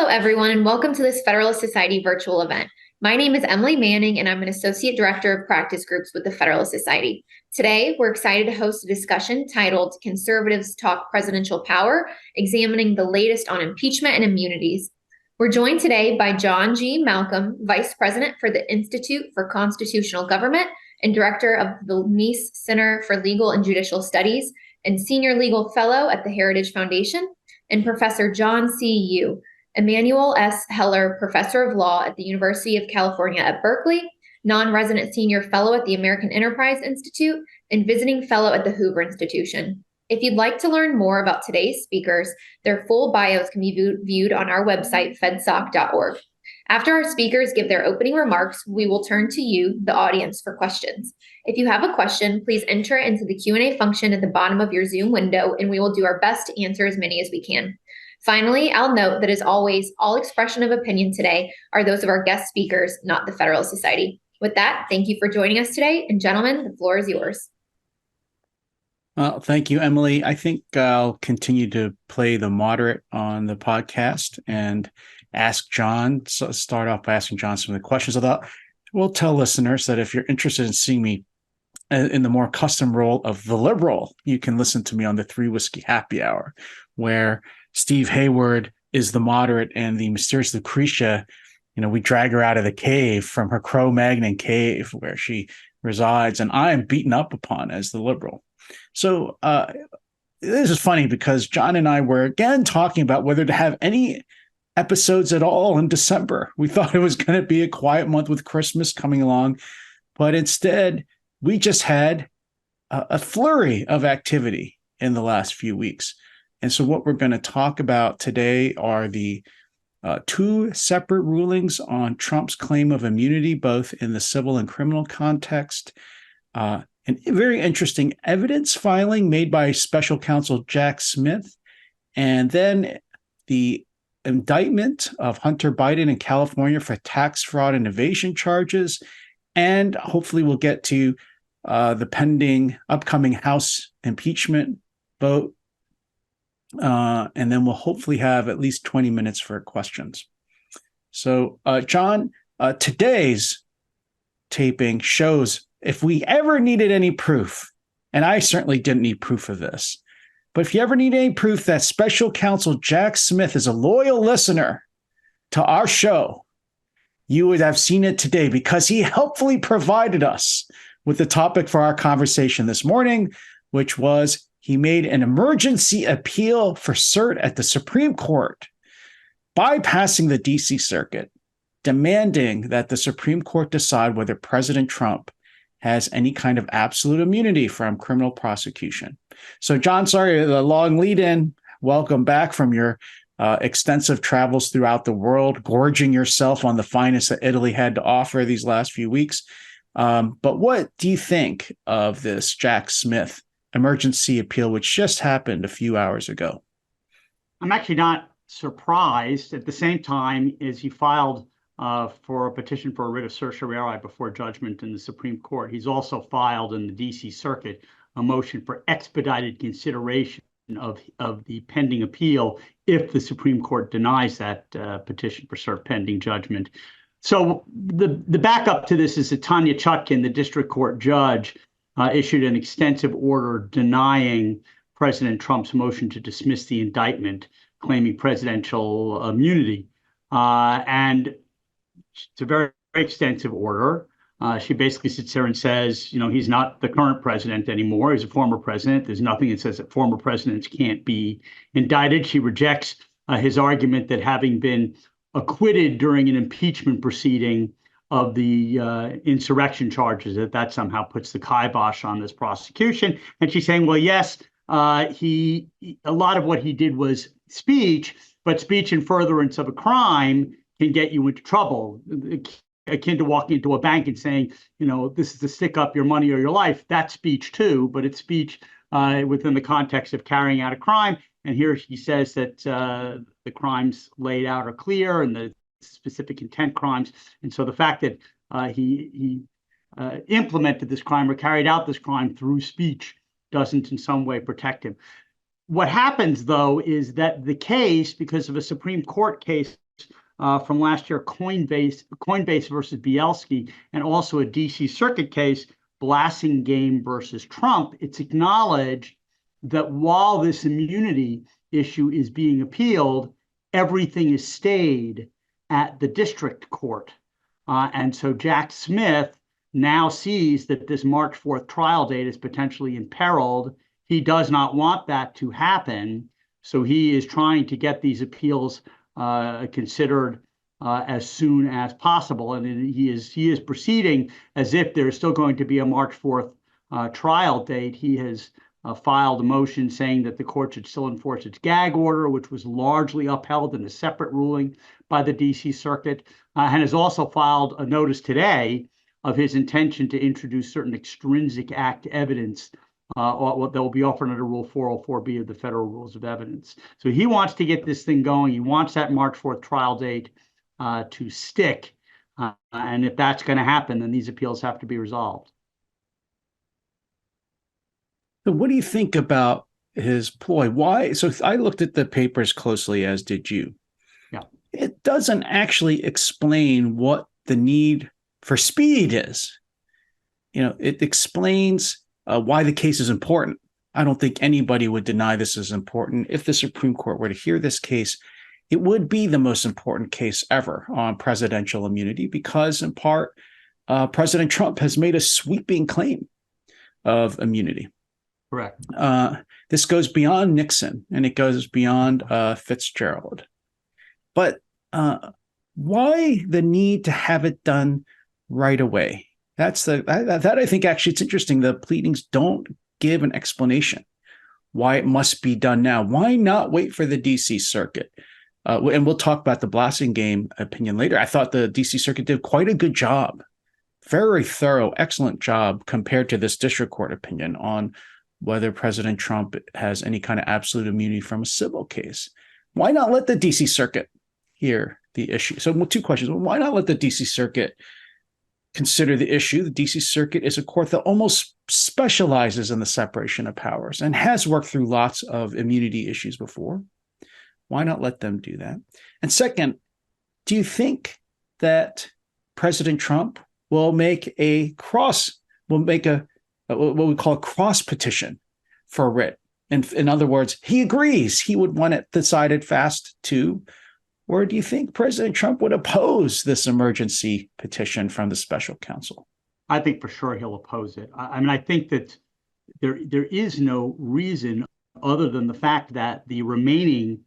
Hello, everyone, and welcome to this Federalist Society virtual event. My name is Emily Manning, and I'm an Associate Director of Practice Groups with the Federalist Society. Today, we're excited to host a discussion titled Conservatives Talk Presidential Power, examining the latest on impeachment and immunities. We're joined today by John G. Malcolm, Vice President for the Institute for Constitutional Government and Director of the Meese Center for Legal and Judicial Studies and Senior Legal Fellow at the Heritage Foundation, and Professor John C. Yoo, Emanuel S. Heller Professor of Law at the University of California at Berkeley, non-resident senior fellow at the American Enterprise Institute, and visiting fellow at the Hoover Institution. If you'd like to learn more about today's speakers, their full bios can be viewed on our website, fedsoc.org. After our speakers give their opening remarks, we will turn to you, the audience, for questions. If you have a question, please enter it into the Q&A function at the bottom of your Zoom window, and we will do our best to answer as many as we can. Finally, I'll note that as always, all expression of opinion today are those of our guest speakers, not the Federalist Society. With that, thank you for joining us today. And gentlemen, the floor is yours. Well, thank you, Emily. I think I'll continue to play the moderate on the podcast and start off by asking John some of the questions. Although we'll tell listeners that if you're interested in seeing me in the more custom role of the liberal, you can listen to me on the Three Whiskey Happy Hour, where Steve Hayward is the moderate and the mysterious Lucretia, we drag her out of the cave from her Cro-Magnon cave where she resides, and I am beaten up upon as the liberal. So this is funny because John and I were again talking about whether to have any episodes at all in December. We thought it was going to be a quiet month with Christmas coming along, but instead we just had a flurry of activity in the last few weeks. And so what we're going to talk about today are the two separate rulings on Trump's claim of immunity, both in the civil and criminal context. And very interesting evidence filing made by special counsel Jack Smith. And then the indictment of Hunter Biden in California for tax fraud and evasion charges. And hopefully we'll get to the upcoming House impeachment vote. And then we'll hopefully have at least 20 minutes for questions. So, John, today's taping shows if we ever needed any proof, and I certainly didn't need proof of this, but if you ever need any proof that special counsel Jack Smith is a loyal listener to our show, you would have seen it today because he helpfully provided us with the topic for our conversation this morning, which was he made an emergency appeal for cert at the Supreme Court, bypassing the D.C. Circuit, demanding that the Supreme Court decide whether President Trump has any kind of absolute immunity from criminal prosecution. So, John, sorry, the long lead-in. Welcome back from your extensive travels throughout the world, gorging yourself on the finest that Italy had to offer these last few weeks. But what do you think of this Jack Smith emergency appeal, which just happened a few hours ago? I'm actually not surprised. At the same time, as he filed for a petition for a writ of certiorari before judgment in the Supreme Court, he's also filed in the D.C. Circuit a motion for expedited consideration of the pending appeal if the Supreme Court denies that petition for cert pending judgment. So the backup to this is that Tanya Chutkin, the district court judge, issued an extensive order denying President Trump's motion to dismiss the indictment, claiming presidential immunity. And it's a very, very extensive order. She basically sits there and says, he's not the current president anymore. He's a former president. There's nothing that says that former presidents can't be indicted. She rejects his argument that having been acquitted during an impeachment proceeding of the insurrection charges, that somehow puts the kibosh on this prosecution. And she's saying, well, yes, a lot of what he did was speech, but speech in furtherance of a crime can get you into trouble, akin to walking into a bank and saying, this is to stick up your money or your life. That's speech too, but it's speech within the context of carrying out a crime. And here he says that the crimes laid out are clear and the specific intent crimes. And so the fact that he implemented this crime or carried out this crime through speech doesn't in some way protect him. What happens, though, is that the case, because of a Supreme Court case from last year, Coinbase versus Bielski, and also a DC Circuit case, Blassingame versus Trump, it's acknowledged that while this immunity issue is being appealed, everything is stayed at the district court. And so Jack Smith now sees that this March 4th trial date is potentially imperiled. He does not want that to happen. So he is trying to get these appeals considered as soon as possible. And he is proceeding as if there's still going to be a March 4th trial date. He has filed a motion saying that the court should still enforce its gag order, which was largely upheld in a separate ruling by the DC Circuit, and has also filed a notice today of his intention to introduce certain extrinsic act evidence that will be offered under Rule 404B of the Federal Rules of Evidence. So he wants to get this thing going. He wants that March 4th trial date to stick. And if that's going to happen, then these appeals have to be resolved. So what do you think about his ploy? Why? So I looked at the papers closely, as did you. Yeah. It doesn't actually explain what the need for speed is. It explains why the case is important. I don't think anybody would deny this is important. If the Supreme Court were to hear this case, it would be the most important case ever on presidential immunity because, in part, President Trump has made a sweeping claim of immunity. Correct. This goes beyond Nixon and it goes beyond Fitzgerald. But why the need to have it done right away? That I think actually it's interesting. The pleadings don't give an explanation why it must be done now. Why not wait for the DC Circuit? And we'll talk about the Blassingame opinion later. I thought the DC Circuit did quite a good job, very thorough, excellent job compared to this district court opinion on whether President Trump has any kind of absolute immunity from a civil case. Why not let the DC Circuit hear the issue? So 2 questions. Why not let the DC Circuit consider the issue? The DC Circuit is a court that almost specializes in the separation of powers and has worked through lots of immunity issues before. Why not let them do that? And second, do you think that President Trump will make what we call a cross petition for a writ? And in other words, he agrees he would want it decided fast too. Or do you think President Trump would oppose this emergency petition from the special counsel? I think for sure he'll oppose it. I mean, I think that there is no reason other than the fact that the remaining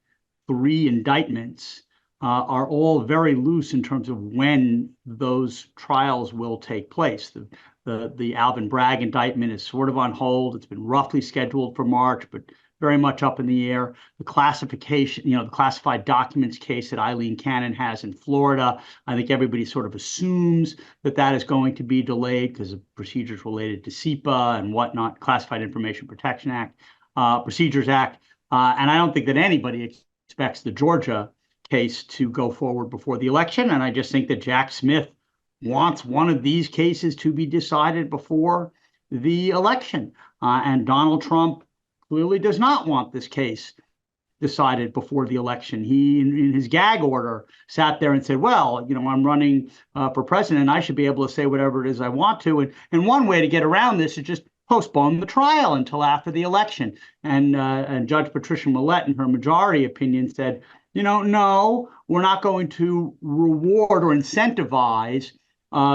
3 indictments are all very loose in terms of when those trials will take place. The Alvin Bragg indictment is sort of on hold. It's been roughly scheduled for March, but very much up in the air. The classification, the classified documents case that Eileen Cannon has in Florida, I think everybody sort of assumes that is going to be delayed because of procedures related to SIPA and whatnot, Classified Information Protection Act, Procedures Act. And I don't think that anybody expects the Georgia case to go forward before the election. And I just think that Jack Smith wants one of these cases to be decided before the election. And Donald Trump clearly does not want this case decided before the election. He, in his gag order, sat there and said, well, I'm running for president. I should be able to say whatever it is I want to. And one way to get around this is just postpone the trial until after the election. And Judge Patricia Millett, in her majority opinion, said, no, we're not going to reward or incentivize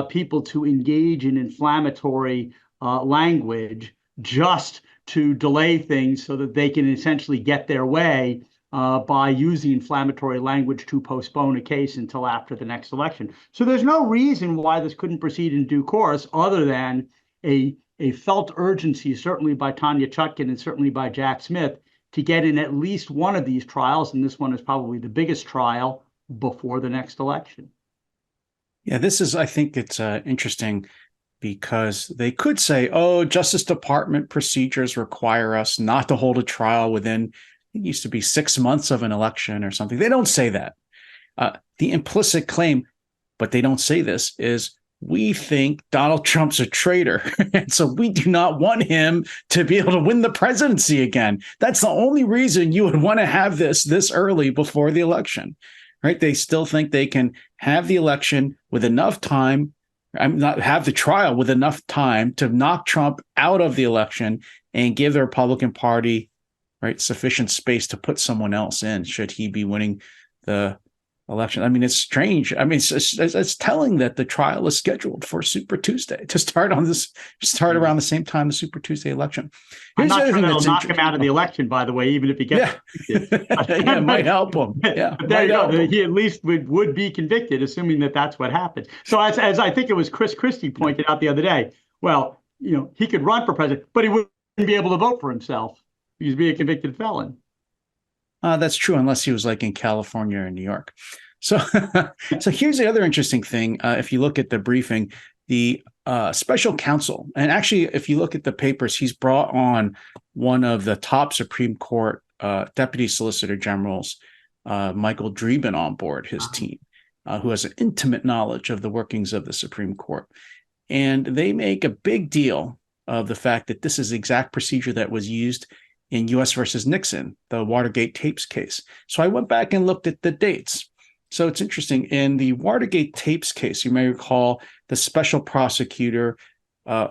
people to engage in inflammatory language just to delay things so that they can essentially get their way by using inflammatory language to postpone a case until after the next election. So there's no reason why this couldn't proceed in due course other than a felt urgency, certainly by Tanya Chutkan and certainly by Jack Smith, to get in at least one of these trials, and this one is probably the biggest trial, before the next election. Yeah, I think it's interesting because they could say, Justice Department procedures require us not to hold a trial within, it used to be 6 months of an election or something. They don't say that. The implicit claim, but they don't say this, is we think Donald Trump's a traitor. And so we do not want him to be able to win the presidency again. That's the only reason you would want to have this early before the election. right? They still think they can have the election with enough time, not have the trial with enough time to knock Trump out of the election and give the Republican Party, right, sufficient space to put someone else in should he be winning the election. I mean, it's strange. I mean, it's telling that the trial is scheduled for Super Tuesday to start around the same time the Super Tuesday election. Here's I'm not sure that'll knock him out of the election, by the way, even if he gets convicted. Yeah, it might help him. Yeah, there you go. He at least would be convicted, assuming that that's what happened. So as I think it was Chris Christie pointed out the other day, well, he could run for president, but he wouldn't be able to vote for himself because he'd be a convicted felon. That's true, unless he was like in California or New York. So, so here's the other interesting thing. If you look at the briefing, the special counsel, and actually, if you look at the papers, he's brought on one of the top Supreme Court deputy solicitor generals, Michael Dreeben, on board his team, who has an intimate knowledge of the workings of the Supreme Court. And they make a big deal of the fact that this is the exact procedure that was used in U.S. versus Nixon, the Watergate tapes case. So I went back and looked at the dates. So it's interesting. In the Watergate tapes case, you may recall the special prosecutor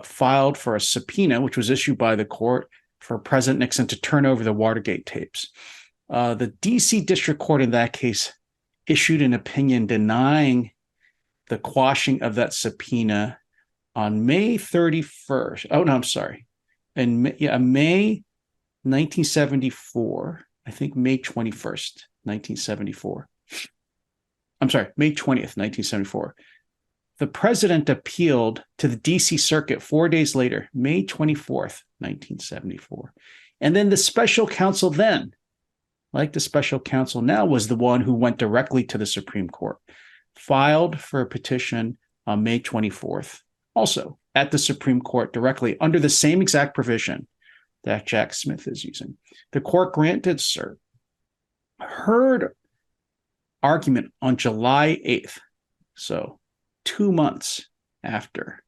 filed for a subpoena, which was issued by the court for President Nixon to turn over the Watergate tapes. The D.C. District Court in that case issued an opinion denying the quashing of that subpoena on May 31st. Oh, no, I'm sorry. May 1974, I think May 21st, 1974. I'm sorry, May 20th, 1974. The president appealed to the DC Circuit 4 days later, May 24th, 1974. And then the special counsel then, like the special counsel now, was the one who went directly to the Supreme Court, filed for a petition on May 24th, also at the Supreme Court directly under the same exact provision that Jack Smith is using. The court granted cert, heard argument on July 8th, so 2 months after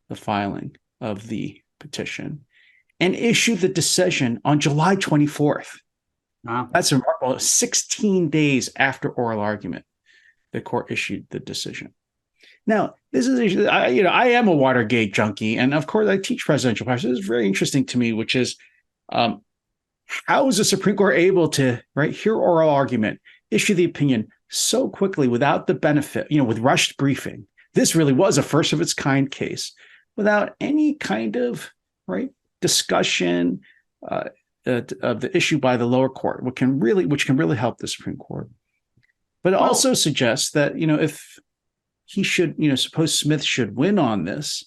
the filing of the petition, and issued the decision on July 24th. Wow. That's remarkable. 16 days after oral argument, the court issued the decision. Now, this is, I am a Watergate junkie, and of course I teach presidential practice. This is very interesting to me, which is how is the Supreme Court able to hear oral argument, issue the opinion so quickly without the benefit, with rushed briefing? This really was a first of its kind case without any kind of discussion of the issue by the lower court, which can really help the Supreme Court. But it also suggests that, if he should, suppose Smith should win on this.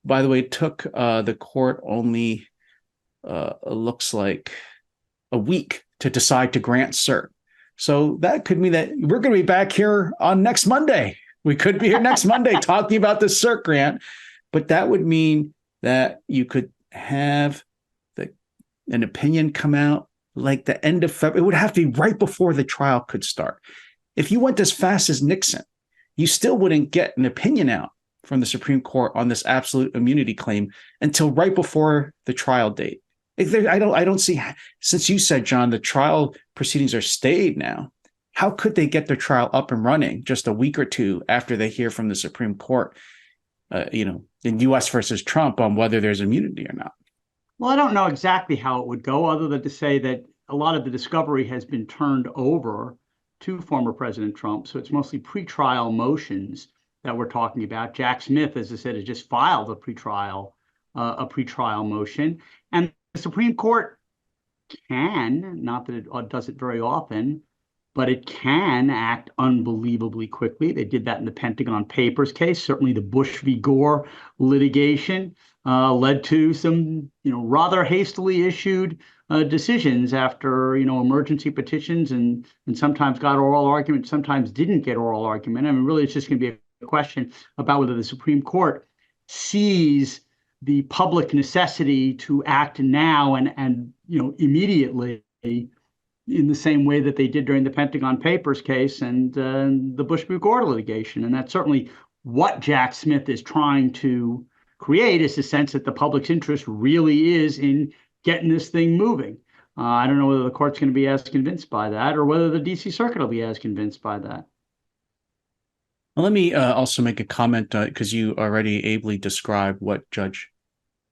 By the way, it took the court only, looks like a week to decide to grant cert. So that could mean that we're going to be back here on next Monday. We could be here next Monday talking about the cert grant, but that would mean that you could have an opinion come out like the end of February. It would have to be right before the trial could start. If you went as fast as Nixon, you still wouldn't get an opinion out from the Supreme Court on this absolute immunity claim until right before the trial date. I don't see, since you said, John, the trial proceedings are stayed now, how could they get their trial up and running just a week or two after they hear from the Supreme Court, in U.S. versus Trump on whether there's immunity or not? Well, I don't know exactly how it would go, other than to say that a lot of the discovery has been turned over to former President Trump. So it's mostly pretrial motions that we're talking about. Jack Smith, as I said, has just filed a pretrial motion. And the Supreme Court can, not that it does it very often, but it can act unbelievably quickly. They did that in the Pentagon Papers case. Certainly the Bush v. Gore litigation led to some, rather hastily issued decisions after, emergency petitions and sometimes got oral argument, sometimes didn't get oral argument. I mean, really, it's just going to be a question about whether the Supreme Court sees the public necessity to act now and immediately in the same way that they did during the Pentagon Papers case and the Bush v. Gore litigation. And that's certainly what Jack Smith is trying to create, is the sense that the public's interest really is in getting this thing moving. I don't know whether the court's going to be as convinced by that or whether the DC Circuit will be as convinced by that. Well, let me also make a comment because you already ably described what Judge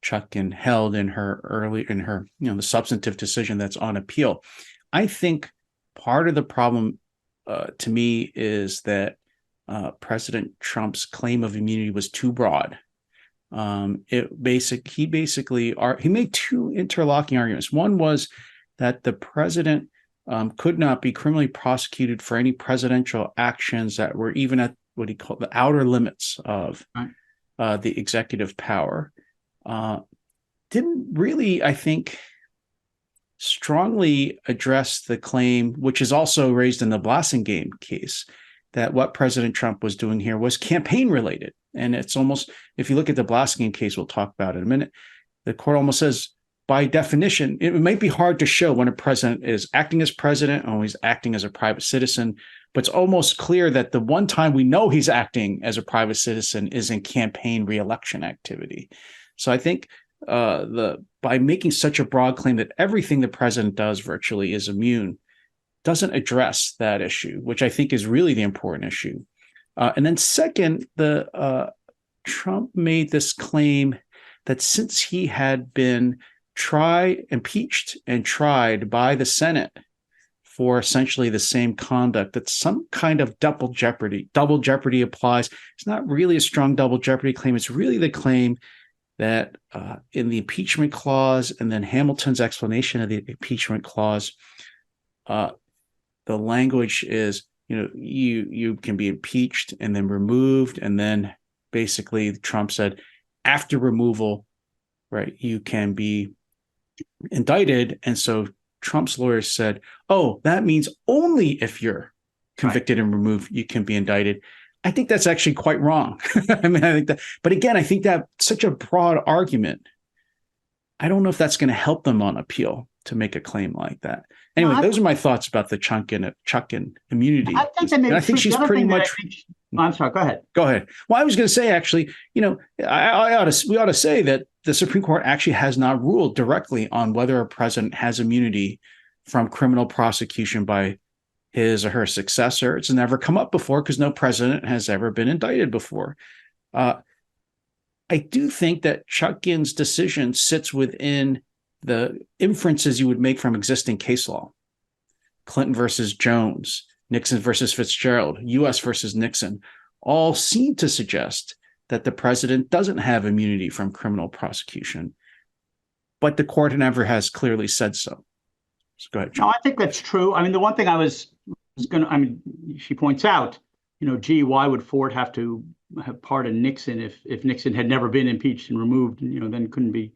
Chutkan held in her the substantive decision that's on appeal. I think part of the problem to me is that President Trump's claim of immunity was too broad. He made two interlocking arguments. One was that the president could not be criminally prosecuted for any presidential actions that were even at what he called the outer limits of the executive power. Didn't really, I think, strongly address the claim, which is also raised in the Blassingame case, that what President Trump was doing here was campaign related. And it's almost, if you look at the Blassingame case, we'll talk about it in a minute, the court almost says, by definition, it might be hard to show when a president is acting as president or he's acting as a private citizen, but it's almost clear that the one time we know he's acting as a private citizen is in campaign reelection activity. So I think by making such a broad claim that everything the president does virtually is immune, doesn't address that issue, which I think is really the important issue. And then second, Trump made this claim that since he had been impeached and tried by the Senate for essentially the same conduct, that some kind of double jeopardy applies. It's not really a strong double jeopardy claim. It's really the claim that in the impeachment clause and then Hamilton's explanation of the impeachment clause, the language is, you can be impeached and then removed. And then basically Trump said after removal, right, you can be indicted. And so Trump's lawyers said, oh, that means only if you're convicted and removed, you can be indicted. I think that's actually quite wrong. I think that, but again, I think that such a broad argument, I don't know if that's going to help them on appeal to make a claim like that. Anyway, those are my thoughts about the Chutkan immunity. I think she's pretty much. I'm sorry. Go ahead. Go ahead. Well, I was going to say, actually, we ought to say that the Supreme Court actually has not ruled directly on whether a president has immunity from criminal prosecution by his or her successor. It's never come up before because no president has ever been indicted before. I do think that Chutkan's decision sits within the inferences you would make from existing case law. Clinton versus Jones, Nixon versus Fitzgerald, U.S. versus Nixon, all seem to suggest that the president doesn't have immunity from criminal prosecution, but the court never has clearly said so. So go ahead, John. No, I think that's true. I mean, the one thing I was going to, she points out, why would Ford have to have pardoned Nixon if Nixon had never been impeached and removed, then couldn't be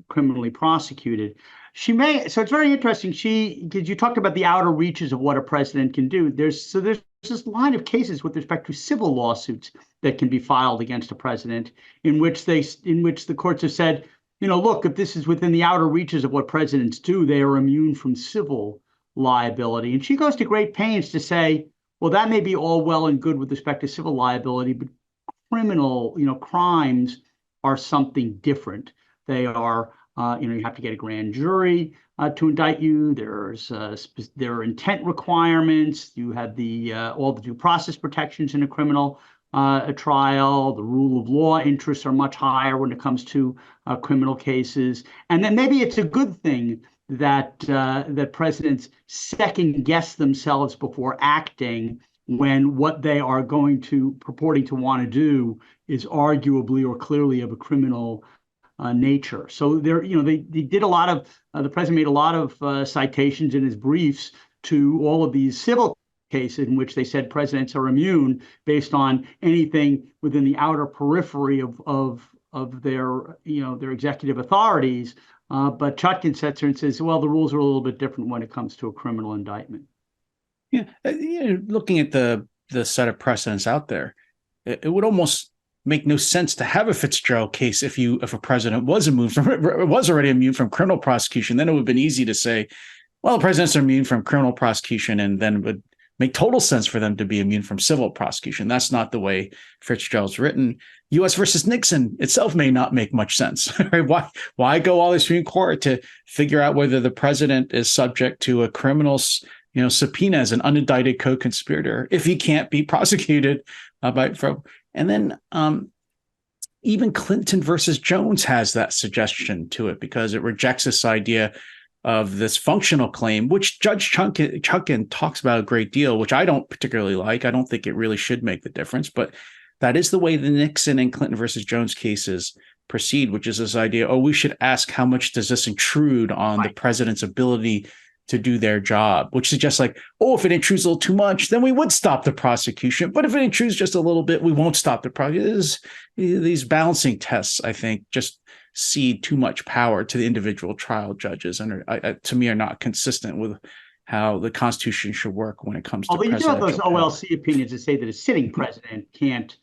criminally prosecuted. So it's very interesting. Because you talked about the outer reaches of what a president can do. There's this line of cases with respect to civil lawsuits that can be filed against a president in which the courts have said, look, if this is within the outer reaches of what presidents do, they are immune from civil liability. And she goes to great pains to say, well, that may be all well and good with respect to civil liability, but criminal, crimes are something different. They are, you have to get a grand jury to indict you. There are intent requirements. You have all the due process protections in a criminal trial. The rule of law interests are much higher when it comes to criminal cases. And then maybe it's a good thing that presidents second guess themselves before acting when what they are purporting to want to do is arguably or clearly of a criminal nature. So they did a lot of, the president made a lot of citations in his briefs to all of these civil cases in which they said presidents are immune based on anything within the outer periphery of their executive authorities. But Chutkan sits there and says, well, the rules are a little bit different when it comes to a criminal indictment. Yeah, looking at the set of precedents out there, it would almost make no sense to have a Fitzgerald case if a president was already immune from criminal prosecution. Then it would have been easy to say, well, presidents are immune from criminal prosecution, and then would make total sense for them to be immune from civil prosecution. That's not the way Fitzgerald's written. U.S. versus Nixon itself may not make much sense. Right? Why go all the Supreme Court to figure out whether the president is subject to a criminal subpoena as an unindicted co-conspirator if he can't be prosecuted and then even Clinton versus Jones has that suggestion to it because it rejects this idea of this functional claim, which Judge Chutkan talks about a great deal, which I don't particularly like. I don't think it really should make the difference, but that is the way the Nixon and Clinton versus Jones cases proceed, which is this idea, we should ask how much does this intrude on the president's ability to do their job, which suggests if it intrudes a little too much, then we would stop the prosecution. But if it intrudes just a little bit, we won't stop the prosecution. These balancing tests, I think, just cede too much power to the individual trial judges and to me are not consistent with how the Constitution should work when it comes to presidential you do have those OLC opinions that say that a sitting president can't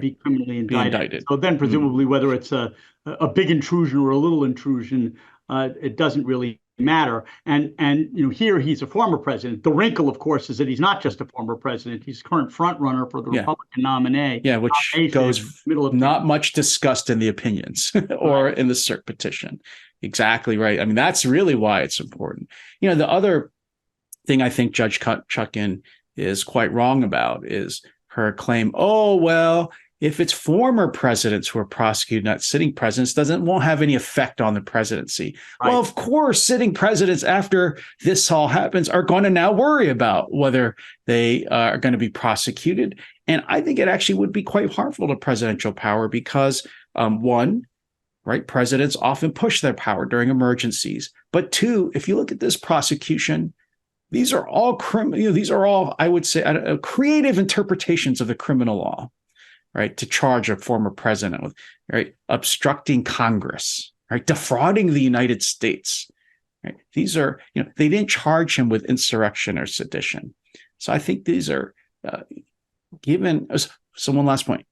be criminally indicted. So then presumably whether it's a big intrusion or a little intrusion, it doesn't really matter. And here he's a former president. The wrinkle, of course, is that he's not just a former president. He's current front runner for the Republican nominee. Yeah, which goes not much discussed in the opinions or in the cert petition. Exactly right. I mean, that's really why it's important. The other thing I think Judge Chutkan is quite wrong about is her claim, if it's former presidents who are prosecuted, not sitting presidents, won't have any effect on the presidency. Right. Well, of course, sitting presidents after this all happens are going to now worry about whether they are going to be prosecuted. And I think it actually would be quite harmful to presidential power because, one, presidents often push their power during emergencies. But two, if you look at this prosecution, these are all these are all, I would say, creative interpretations of the criminal law. To charge a former president with, obstructing Congress, defrauding the United States. These are, they didn't charge him with insurrection or sedition. So I think these are given. So one last point.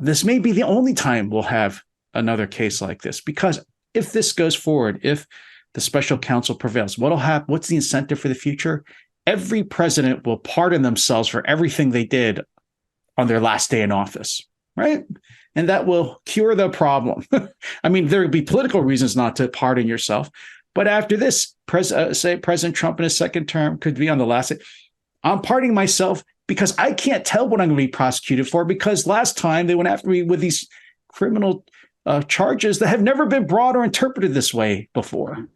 This may be the only time we'll have another case like this, because if this goes forward, if the special counsel prevails, what'll happen? What's the incentive for the future? Every president will pardon themselves for everything they did on their last day in office, right? And that will cure the problem. I mean, there would be political reasons not to pardon yourself. But after this, say President Trump in his second term could be on the last day. I'm pardoning myself because I can't tell what I'm going to be prosecuted for because last time they went after me with these criminal charges that have never been brought or interpreted this way before.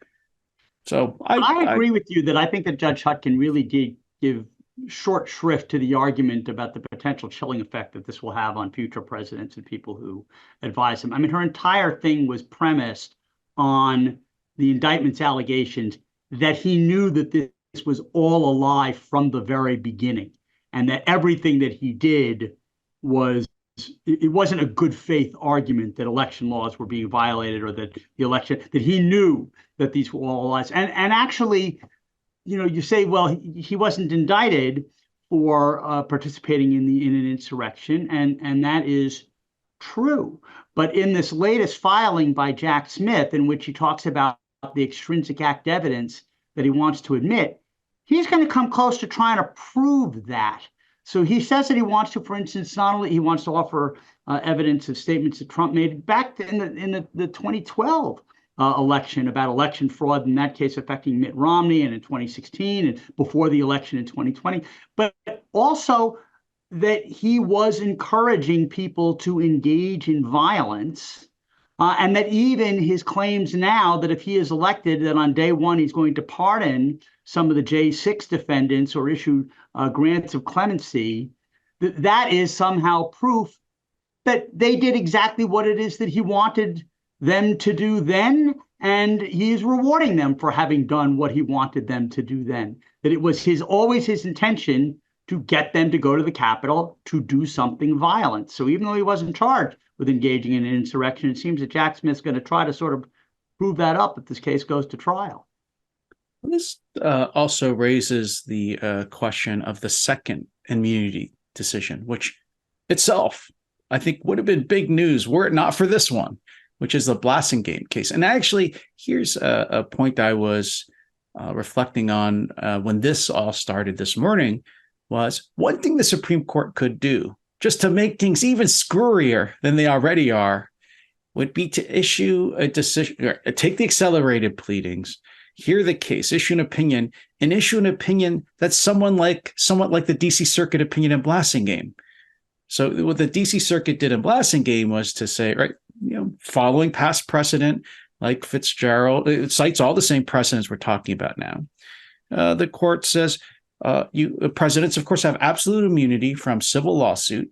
So I agree with you that I think that Judge Chutkan really did give short shrift to the argument about the potential chilling effect that this will have on future presidents and people who advise him. I mean, her entire thing was premised on the indictment's allegations that he knew that this was all a lie from the very beginning, and that everything that he did it wasn't a good faith argument that election laws were being violated or that that he knew that these were all lies. And actually, you say, well, he wasn't indicted for participating in an insurrection, and that is true. But in this latest filing by Jack Smith, in which he talks about the extrinsic act evidence that he wants to admit, he's going to come close to trying to prove that. So he says that he wants to, for instance, not only he wants to offer evidence of statements that Trump made back in the 2012 election about election fraud, in that case affecting Mitt Romney, and in 2016 and before the election in 2020, but also that he was encouraging people to engage in violence, and that even his claims now that if he is elected, that on day one he's going to pardon some of the J6 defendants or issue grants of clemency, that is somehow proof that they did exactly what it is that he wanted them to do then, and he is rewarding them for having done what he wanted them to do then. That it was always his intention to get them to go to the Capitol to do something violent. So even though he wasn't charged with engaging in an insurrection, it seems that Jack Smith's going to try to sort of prove that up if this case goes to trial. This also raises the question of the second immunity decision, which itself, I think, would have been big news were it not for this one, which is the Blassingame case. And actually, here's a point I was reflecting on when this all started this morning, was one thing the Supreme Court could do, just to make things even screwier than they already are, would be to issue a decision, or take the accelerated pleadings, hear the case, issue an opinion, and issue an opinion that's somewhat like the DC Circuit opinion in Blassingame. So what the DC Circuit did in Blassingame was to say, right, following past precedent, like Fitzgerald, it cites all the same precedents we're talking about now. The court says presidents, of course, have absolute immunity from civil lawsuit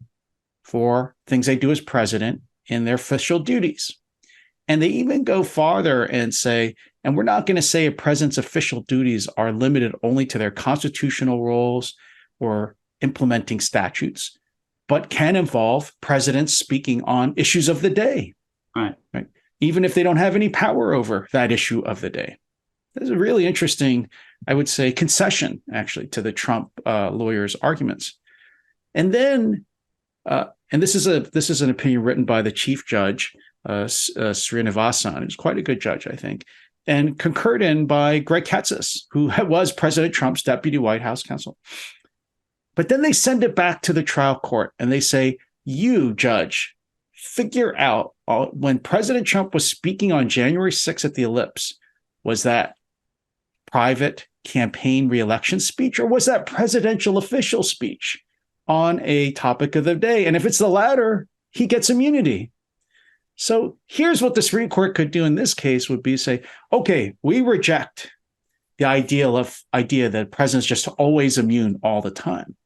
for things they do as president in their official duties. And they even go farther and say, and we're not going to say a president's official duties are limited only to their constitutional roles or implementing statutes, but can involve presidents speaking on issues of the day. Right. Even if they don't have any power over that issue of the day. That's a really interesting, I would say, concession, actually, to the Trump lawyers' arguments. And then, and this is an opinion written by the chief judge, Srinivasan, who's quite a good judge, I think, and concurred in by Greg Katsas, who was President Trump's deputy White House counsel. But then they send it back to the trial court and they say, you, judge, figure out when President Trump was speaking on January 6th at the Ellipse, was that private campaign reelection speech or was that presidential official speech on a topic of the day? And if it's the latter, he gets immunity. So here's what the Supreme Court could do in this case would be say, okay, we reject the idea that president's just always immune all the time.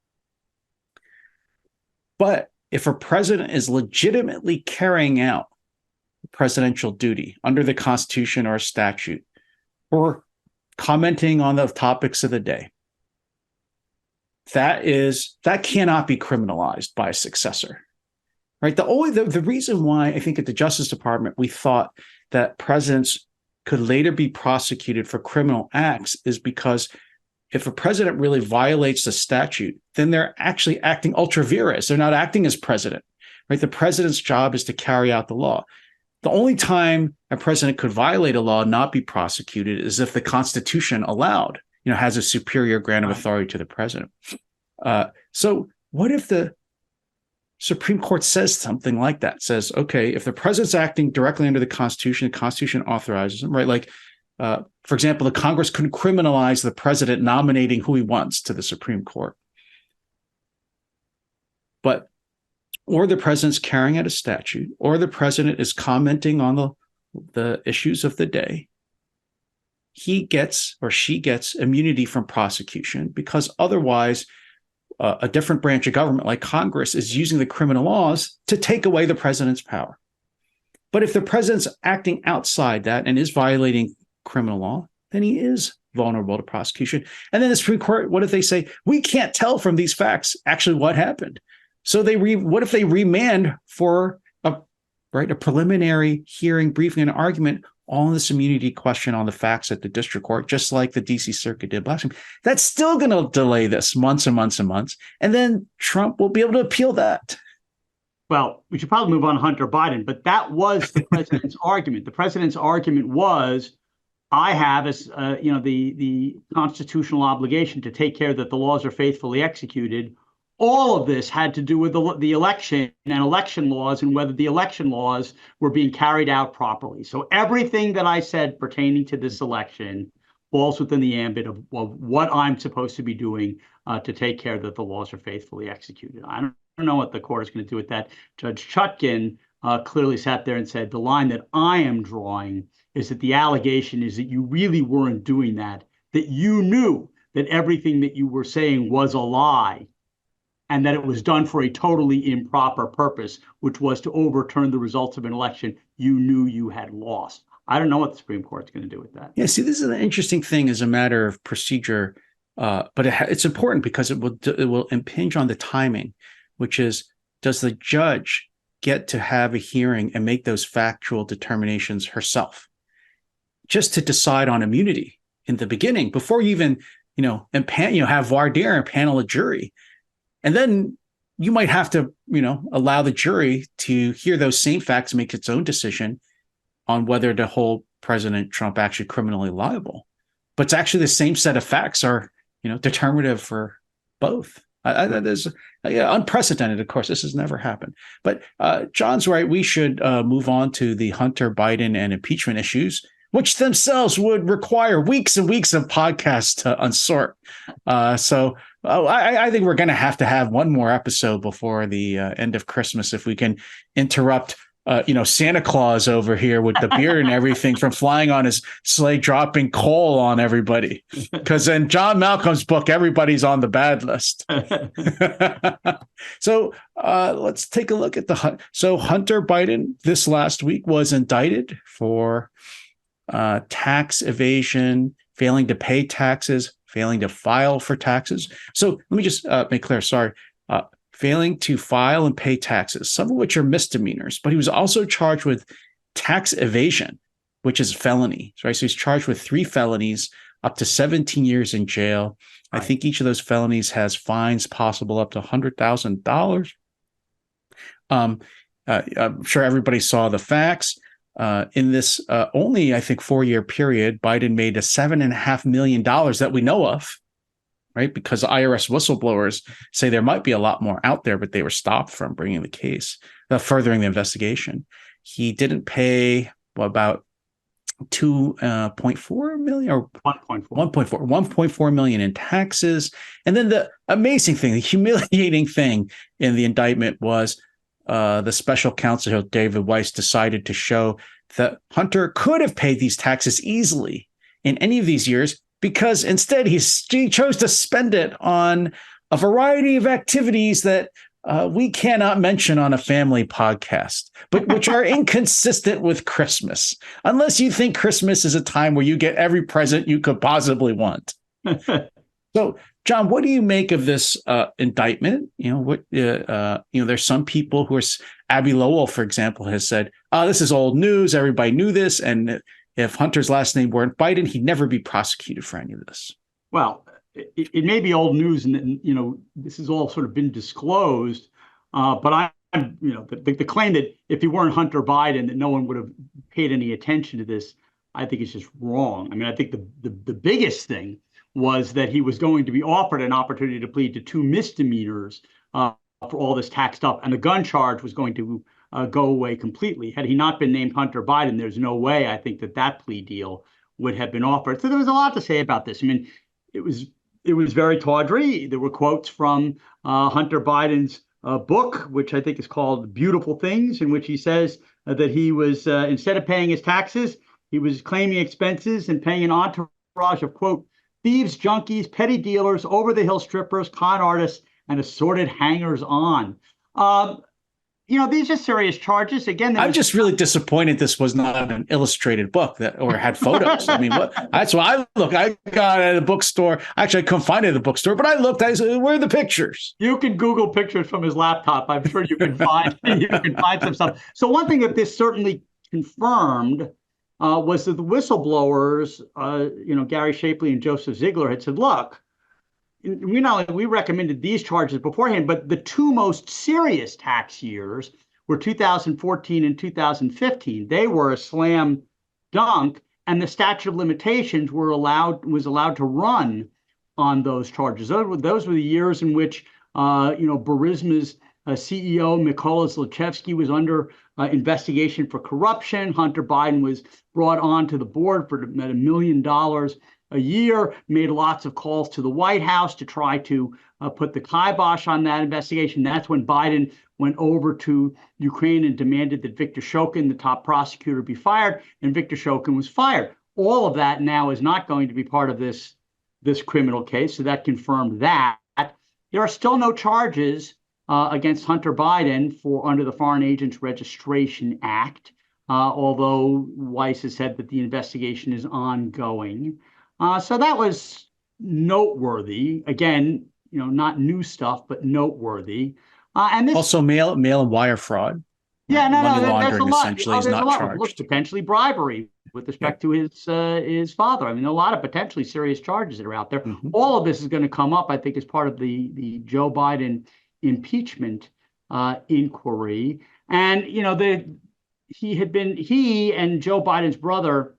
But if a president is legitimately carrying out presidential duty under the Constitution or a statute, or commenting on the topics of the day, that cannot be criminalized by a successor. Right? The reason why I think at the Justice Department we thought that presidents could later be prosecuted for criminal acts is because if a president really violates the statute, then they're actually acting ultra vires. They're not acting as president. Right? The president's job is to carry out the law. The only time a president could violate a law and not be prosecuted is if the Constitution allowed, has a superior grant of authority to the president. So what if the Supreme Court says something like that, says, okay, if the president's acting directly under the Constitution authorizes him, right? Like, for example, the Congress couldn't criminalize the president nominating who he wants to the Supreme Court. Or the president's carrying out a statute, or the president is commenting on the issues of the day, he gets or she gets immunity from prosecution because otherwise a different branch of government like Congress is using the criminal laws to take away the president's power. But if the president's acting outside that and is violating criminal law, then he is vulnerable to prosecution. And then the Supreme Court, what if they say, we can't tell from these facts actually what happened? So what if they remand for a preliminary hearing, briefing, and argument on this immunity question on the facts at the district court, just like the DC Circuit did last time? That's still going to delay this months and months and months. And then Trump will be able to appeal that. Well, we should probably move on to Hunter Biden, but that was the president's argument. The president's argument was, I have the constitutional obligation to take care that the laws are faithfully executed. All of this had to do with the election and election laws and whether the election laws were being carried out properly. So everything that I said pertaining to this election falls within the ambit of what I'm supposed to be doing to take care that the laws are faithfully executed. I don't know what the court is going to do with that. Judge Chutkan clearly sat there and said, the line that I am drawing is that the allegation is that you really weren't doing that you knew that everything that you were saying was a lie, and that it was done for a totally improper purpose, which was to overturn the results of an election you knew you had lost. I don't know what the Supreme Court's going to do with that. Yeah, see, this is an interesting thing as a matter of procedure, but it's important because it will impinge on the timing, which is, does the judge get to have a hearing and make those factual determinations herself, just to decide on immunity in the beginning before you even have voir dire and panel a jury? And then you might have to, allow the jury to hear those same facts and make its own decision on whether to hold President Trump actually criminally liable. but it's actually the same set of facts are, determinative for both. That is unprecedented. Of course, this has never happened. But John's right. We should move on to the Hunter Biden and impeachment issues, which themselves would require weeks and weeks of podcasts to unsort. So I think we're going to have one more episode before the end of Christmas if we can interrupt Santa Claus over here with the beard and everything from flying on his sleigh, dropping coal on everybody. Because in John Malcolm's book, everybody's on the bad list. So let's take a look at So Hunter Biden this last week was indicted for tax evasion, failing to pay taxes, failing to file for taxes. So let me just make clear. Sorry. Failing to file and pay taxes, some of which are misdemeanors, but he was also charged with tax evasion, which is a felony, right? So he's charged with 3 felonies, up to 17 years in jail. Right. I think each of those felonies has fines possible up to $100,000. I'm sure everybody saw the facts. In this only, I think, 4-year period, Biden made $7.5 million that we know of. Right, because IRS whistleblowers say there might be a lot more out there, but they were stopped from bringing the case, furthering the investigation. He didn't pay about 2.4 million or 1.4 million in taxes. And then the amazing thing, the humiliating thing in the indictment was the special counsel, David Weiss, decided to show that Hunter could have paid these taxes easily in any of these years, because instead he chose to spend it on a variety of activities that we cannot mention on a family podcast, but which are inconsistent with Christmas, unless you think Christmas is a time where you get every present you could possibly want. So, John, what do you make of this indictment? There's some people who are, Abby Lowell, for example, has said, this is old news. Everybody knew this. And if Hunter's last name weren't Biden, he'd never be prosecuted for any of this. Well, it may be old news, and this has all sort of been disclosed. But the claim that if he weren't Hunter Biden, that no one would have paid any attention to this, I think is just wrong. I mean, I think the biggest thing was that he was going to be offered an opportunity to plead to 2 misdemeanors for all this tax stuff, and the gun charge was going to go away completely. Had he not been named Hunter Biden, there's no way I think that plea deal would have been offered. So there was a lot to say about this. I mean, it was very tawdry. There were quotes from Hunter Biden's book, which I think is called Beautiful Things, in which he says that he was, instead of paying his taxes, he was claiming expenses and paying an entourage of, quote, thieves, junkies, petty dealers, over-the-hill strippers, con artists, and assorted hangers-on. These are serious charges. Again, I'm just really disappointed this was not an illustrated book or had photos. I mean, that's why I look. I got it at a bookstore. Actually, I couldn't find it at a bookstore, but I looked. I said, "Where are the pictures?" You can Google pictures from his laptop. I'm sure you can find some stuff. So one thing that this certainly confirmed was that the whistleblowers, Gary Shapley and Joseph Ziegler, had said, "Look, we recommended these charges beforehand, but the 2 most serious tax years were 2014 and 2015. They were a slam dunk, and the statute of limitations was allowed to run on those charges. Those were the years in which Burisma's CEO Mykola Zlochevsky was under investigation for corruption. Hunter Biden was brought onto the board for $1 million a year, made lots of calls to the White House to try to put the kibosh on that investigation. That's when Biden went over to Ukraine and demanded that Viktor Shokin, the top prosecutor, be fired, and Viktor Shokin was fired. All of that now is not going to be part of this criminal case, so that confirmed that. There are still no charges against Hunter Biden under the Foreign Agents Registration Act, although Weiss has said that the investigation is ongoing. So that was noteworthy. Again, not new stuff, but noteworthy. And this also mail and wire fraud. Yeah, money laundering essentially is not charged. Look, potentially bribery with respect to his father. I mean, a lot of potentially serious charges that are out there. Mm-hmm. All of this is going to come up, I think, as part of the Joe Biden impeachment inquiry. And he and Joe Biden's brother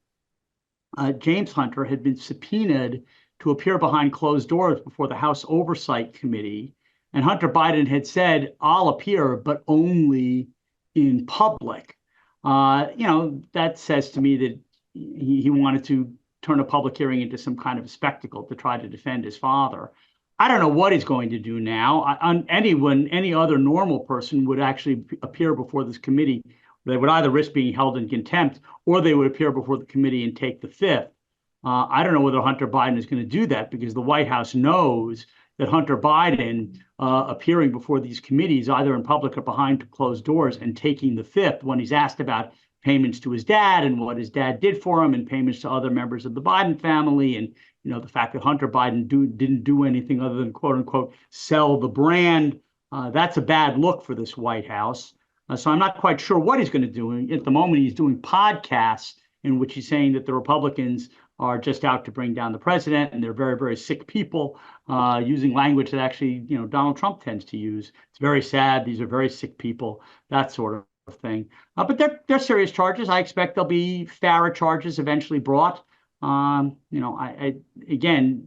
James Hunter had been subpoenaed to appear behind closed doors before the House Oversight Committee. And Hunter Biden had said, I'll appear, but only in public. That says to me that he wanted to turn a public hearing into some kind of a spectacle to try to defend his father. I don't know what he's going to do now. Any other normal person would actually appear before this committee. They would either risk being held in contempt or they would appear before the committee and take the fifth. I don't know whether Hunter Biden is going to do that because the White House knows that Hunter Biden appearing before these committees, either in public or behind closed doors, and taking the fifth when he's asked about payments to his dad and what his dad did for him and payments to other members of the Biden family. And, the fact that Hunter Biden didn't do anything other than, quote unquote, sell the brand. That's a bad look for this White House. So I'm not quite sure what he's going to do. At the moment, he's doing podcasts in which he's saying that the Republicans are just out to bring down the president and they're very, very sick people, using language that actually, Donald Trump tends to use. It's very sad. These are very sick people, that sort of thing. But they're serious charges. I expect there'll be fairer charges eventually brought. Again,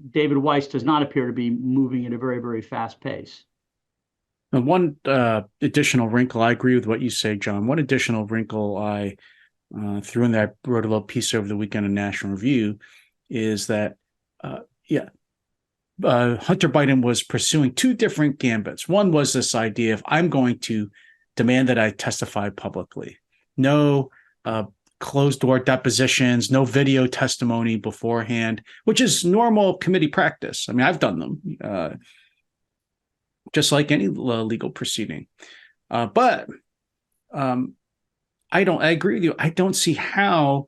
David Weiss does not appear to be moving at a very, very fast pace. And one additional wrinkle, I agree with what you say, John. One additional wrinkle I threw in there, I wrote a little piece over the weekend in National Review, is that, Hunter Biden was pursuing two different gambits. One was this idea of, I'm going to demand that I testify publicly. No closed-door depositions, no video testimony beforehand, which is normal committee practice. I mean, I've done them. Just like any legal proceeding. But I agree with you. I don't see how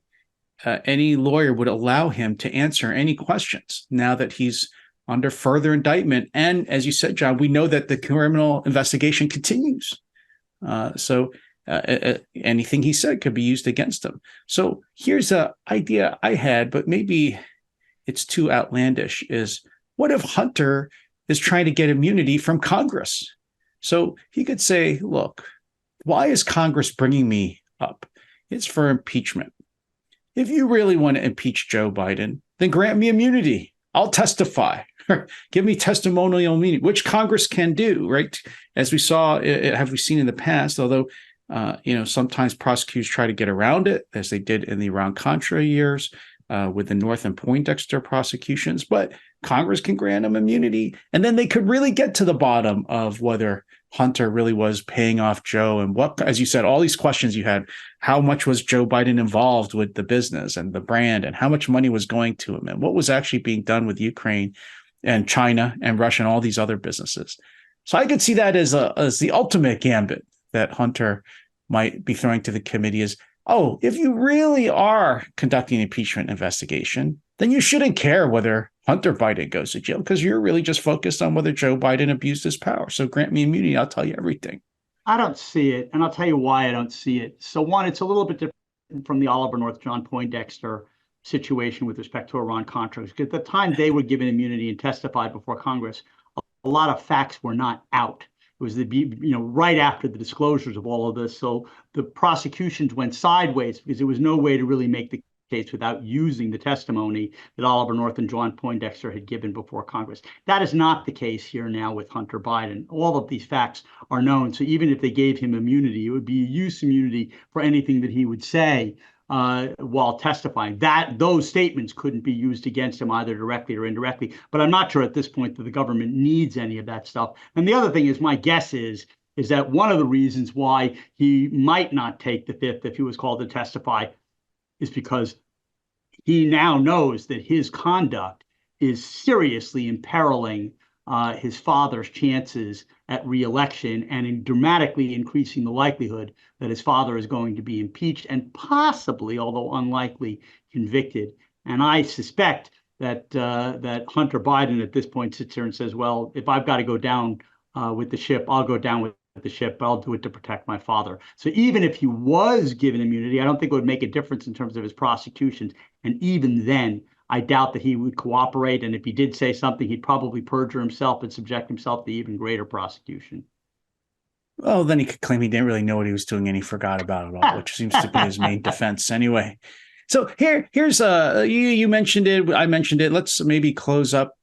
any lawyer would allow him to answer any questions now that he's under further indictment. And as you said, John, we know that the criminal investigation continues. So anything he said could be used against him. So here's an idea I had, but maybe it's too outlandish, is what if Hunter is trying to get immunity from Congress? So he could say, look, why is Congress bringing me up? It's for impeachment. If you really want to impeach Joe Biden, then grant me immunity. I'll testify. Give me testimonial immunity, which Congress can do, right? As we saw, have we seen in the past, although, sometimes prosecutors try to get around it, as they did in the Iran-Contra years with the North and Poindexter prosecutions, but Congress can grant him immunity, and then they could really get to the bottom of whether Hunter really was paying off Joe and what, as you said, all these questions you had, how much was Joe Biden involved with the business and the brand, and how much money was going to him, and what was actually being done with Ukraine and China and Russia and all these other businesses. So I could see that as the ultimate gambit that Hunter might be throwing to the committee is, oh, if you really are conducting an impeachment investigation, then you shouldn't care whether Hunter Biden goes to jail because you're really just focused on whether Joe Biden abused his power. So grant me immunity. I'll tell you everything. I don't see it. And I'll tell you why I don't see it. So one, it's a little bit different from the Oliver North, John Poindexter situation with respect to Iran-Contra. Because at the time they were given immunity and testified before Congress, a lot of facts were not out. It was right after the disclosures of all of this. So the prosecutions went sideways because there was no way to really make the case without using the testimony that Oliver North and John Poindexter had given before Congress. That is not the case here now with Hunter Biden. All of these facts are known. So even if they gave him immunity, it would be use immunity for anything that he would say while testifying. Those statements couldn't be used against him either directly or indirectly. But I'm not sure at this point that the government needs any of that stuff. And the other thing is, my guess is that one of the reasons why he might not take the fifth if he was called to testify is because he now knows that his conduct is seriously imperiling his father's chances at re-election and dramatically increasing the likelihood that his father is going to be impeached and possibly, although unlikely, convicted. And I suspect that Hunter Biden at this point sits here and says, well, if I've got to go down with the ship, I'll go down with the ship, but I'll do it to protect my father. So even if he was given immunity, I don't think it would make a difference in terms of his prosecutions. And even then, I doubt that he would cooperate. And if he did say something, he'd probably perjure himself and subject himself to even greater prosecution. Well, then he could claim he didn't really know what he was doing and he forgot about it all, which seems to be his main defense anyway. So here's you mentioned it. I mentioned it. Let's maybe close up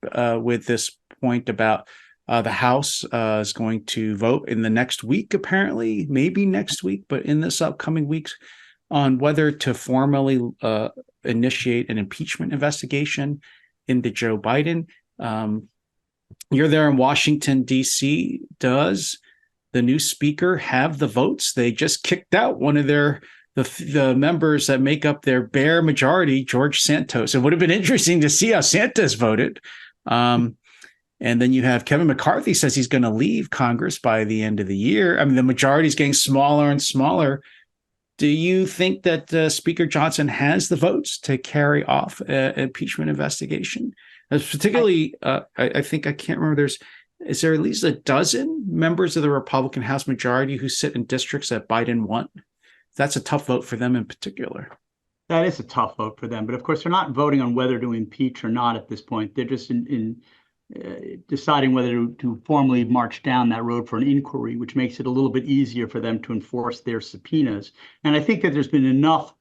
with this point about the House is going to vote in the next week, apparently, maybe next week, but in this upcoming weeks, on whether to formally initiate an impeachment investigation into Joe Biden. You're there in Washington, D.C. Does the new speaker have the votes? They just kicked out one of the members that make up their bare majority, George Santos. It would have been interesting to see how Santos voted. And then you have Kevin McCarthy says he's going to leave Congress by the end of the year. I mean, the majority is getting smaller and smaller. Do you think that Speaker Johnson has the votes to carry off an impeachment investigation? Particularly, I think I can't remember. Is there at least a dozen members of the Republican House majority who sit in districts that Biden won? That's a tough vote for them in particular. That is a tough vote for them. But of course, they're not voting on whether to impeach or not at this point. They're just deciding whether to formally march down that road for an inquiry, which makes it a little bit easier for them to enforce their subpoenas. And I think that there's been enough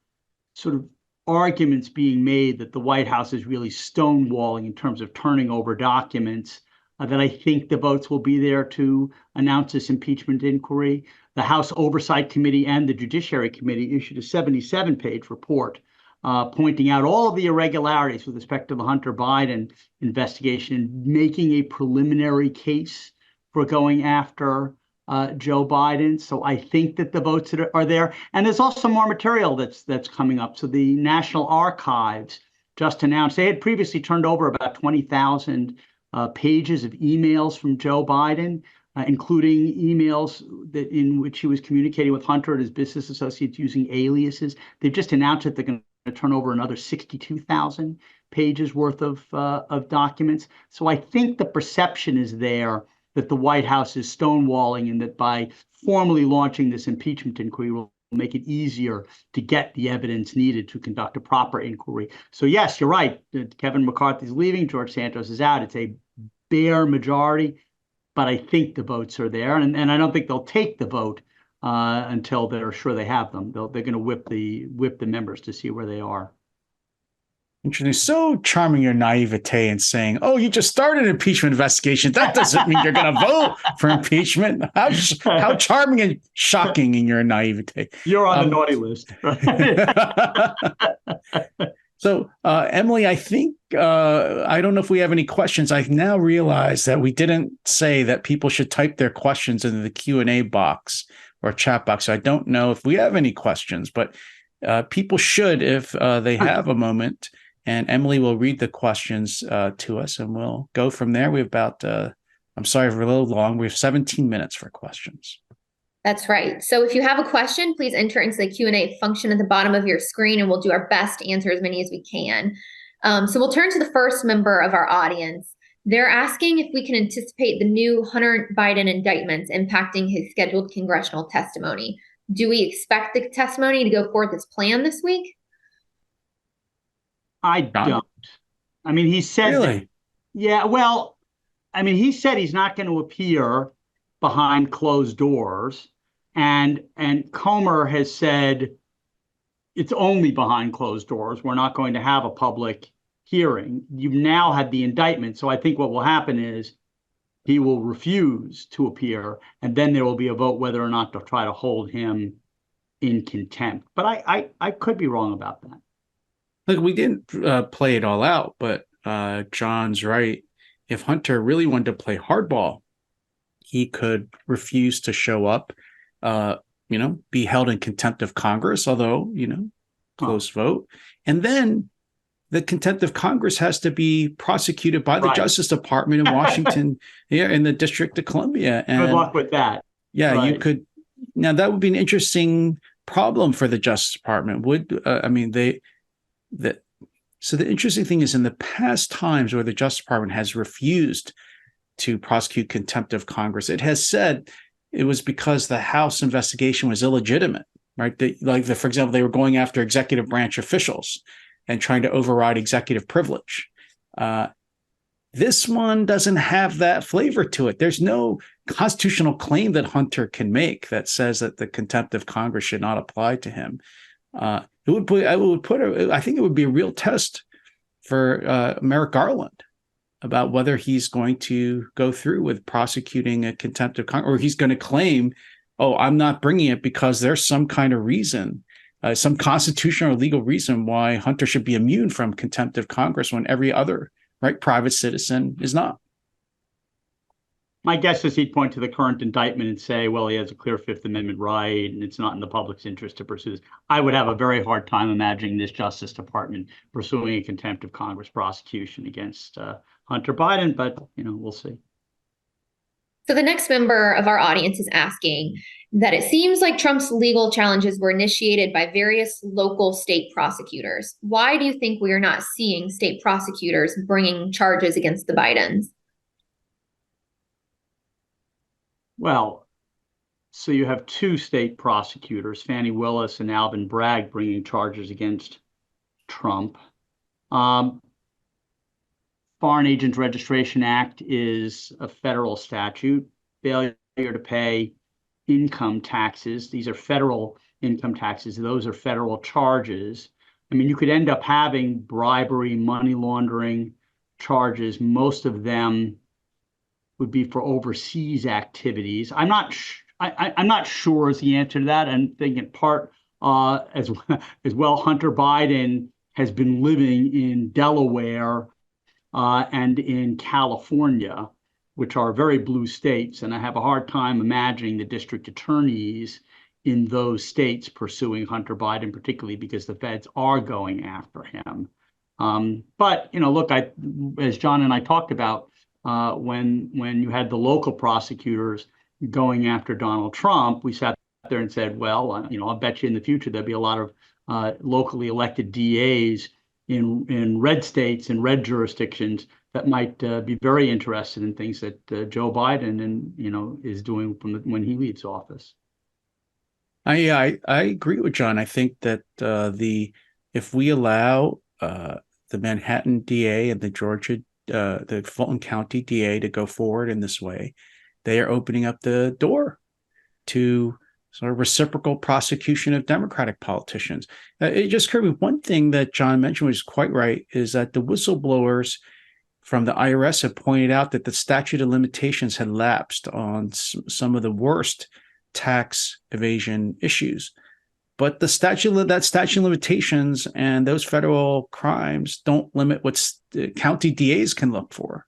sort of arguments being made that the White House is really stonewalling in terms of turning over documents that I think the votes will be there to announce this impeachment inquiry. The House Oversight Committee and the Judiciary Committee issued a 77-page report pointing out all of the irregularities with respect to the Hunter Biden investigation and making a preliminary case for going after Joe Biden. So I think that the votes that are there, and there's also more material that's coming up. So the National Archives just announced they had previously turned over about 20,000 pages of emails from Joe Biden, including emails in which he was communicating with Hunter and his business associates using aliases. They've just announced that they're going to turn over another 62,000 pages worth of documents. So I think the perception is there that the White House is stonewalling and that by formally launching this impeachment inquiry will make it easier to get the evidence needed to conduct a proper inquiry. So yes, you're right. Kevin McCarthy's leaving, George Santos is out. It's a bare majority, but I think the votes are there. And I don't think they'll take the vote until they're sure they have them. They're going to whip the members to see where they are. Interesting. So charming your naivete in saying, "Oh, you just started an impeachment investigation. That doesn't mean you're going to vote for impeachment." How charming and shocking in your naivete. You're on the naughty list. So, Emily, I think I don't know if we have any questions. I now realize that we didn't say that people should type their questions into the Q&A box or chat box. So I don't know if we have any questions, but people should if they have a moment. And Emily will read the questions to us, and we'll go from there. We have about, I'm sorry for a little long, we have 17 minutes for questions. That's right. So if you have a question, please enter into the Q&A function at the bottom of your screen, and we'll do our best to answer as many as we can. So we'll turn to the first member of our audience. They're asking if we can anticipate the new Hunter Biden indictments impacting his scheduled congressional testimony. Do we expect the testimony to go forth as planned this week? I don't. I mean, he said, really? Yeah, well, I mean, he said he's not going to appear behind closed doors. And Comer has said it's only behind closed doors. We're not going to have a public hearing. You've now had the indictment. So I think what will happen is he will refuse to appear, and then there will be a vote whether or not to try to hold him in contempt. But I could be wrong about that. Look, we didn't play it all out, but John's right. If Hunter really wanted to play hardball, he could refuse to show up, be held in contempt of Congress, although, close vote. And then the contempt of Congress has to be prosecuted by the Justice Department in Washington, in the District of Columbia. And good luck with that. Yeah, you could. Now, that would be an interesting problem for the Justice Department. So the interesting thing is, in the past times where the Justice Department has refused to prosecute contempt of Congress, it has said it was because the House investigation was illegitimate, right? For example, they were going after executive branch officials and trying to override executive privilege. This one doesn't have that flavor to it. There's no constitutional claim that Hunter can make that says that the contempt of Congress should not apply to him. I think it would be a real test for Merrick Garland about whether he's going to go through with prosecuting a contempt of Congress, or he's going to claim, oh, I'm not bringing it because there's some kind of reason, some constitutional or legal reason why Hunter should be immune from contempt of Congress when every other private citizen is not. My guess is he'd point to the current indictment and say, well, he has a clear Fifth Amendment right, and it's not in the public's interest to pursue this. I would have a very hard time imagining this Justice Department pursuing a contempt of Congress prosecution against Hunter Biden, but we'll see. So the next member of our audience is asking that it seems like Trump's legal challenges were initiated by various local state prosecutors. Why do you think we are not seeing state prosecutors bringing charges against the Bidens? Well, so you have two state prosecutors, Fannie Willis and Alvin Bragg, bringing charges against Trump. Foreign Agent Registration Act is a federal statute. Failure to pay income taxes. These are federal income taxes. Those are federal charges. I mean, you could end up having bribery, money laundering charges. Most of them would be for overseas activities. I'm not sure is the answer to that. I'm thinking in part as well, Hunter Biden has been living in Delaware and in California, which are very blue states. And I have a hard time imagining the district attorneys in those states pursuing Hunter Biden, particularly because the feds are going after him. But, look, as John and I talked about, when you had the local prosecutors going after Donald Trump, we sat there and said, well, I'll bet you in the future there'll be a lot of locally elected DAs in red states and red jurisdictions that might be very interested in things that Joe Biden is doing when he leaves office. I agree with John. I think that if we allow the Manhattan DA and the Fulton County DA to go forward in this way, they are opening up the door to sort of reciprocal prosecution of Democratic politicians. It just occurred to me, one thing that John mentioned, which is quite right, is that the whistleblowers from the IRS have pointed out that the statute of limitations had lapsed on some of the worst tax evasion issues. But that statute of limitations and those federal crimes don't limit what county DAs can look for,